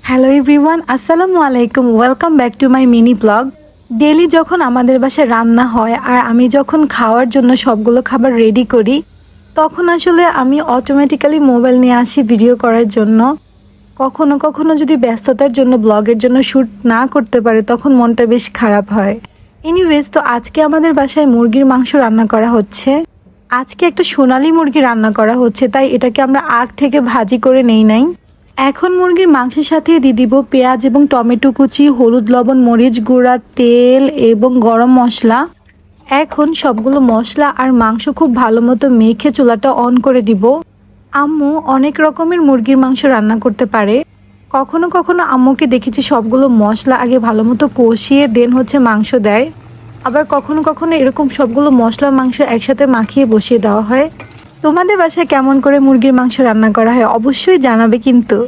Hello everyone, আসসালামু আলাইকুম। Welcome back to my mini blog. Daily যখন আমাদের বাসায় রান্না হয় আর আমি যখন খাওয়ার জন্য সবগুলো খাবার রেডি করি, তখন আসলে আমি অটোমেটিক্যালি মোবাইল নিয়ে আসি ভিডিও করার জন্য। কখনো কখনো যদি ব্যস্ততার জন্য ব্লগের জন্য শ্যুট না করতে পারে, তখন মনটা বেশ খারাপ হয়। এনিওয়েজ, তো আজকে আমাদের বাসায় মুরগির মাংস রান্না করা হচ্ছে। আজকে একটা সোনালী মুরগি রান্না করা হচ্ছে, তাই এটাকে আমরা আগ থেকে ভাজি করে নেই নাই। এখন মুরগির মাংসের সাথে দিয়ে দিব পেঁয়াজ এবং টমেটো কুচি, হলুদ, লবণ, মরিচ গুঁড়া, তেল এবং গরম মশলা। এখন সবগুলো মশলা আর মাংস খুব ভালো মতো মেখে চুলাটা অন করে দিব। আম্মু অনেক রকমের মুরগির মাংস রান্না করতে পারে। কখনো কখনো আম্মুকে দেখেছি সবগুলো মশলা আগে ভালো মতো কষিয়ে দেন মাংস দেয়। আবার কখনো কখনো এরকম সবগুলো মশলা মাংস একসাথে মাখিয়ে বসিয়ে দেওয়া হয়। তোমাদের বাসায় কেমন করে মুরগির মাংস রান্না করা হয় অবশ্যই জানাবে কিন্তু।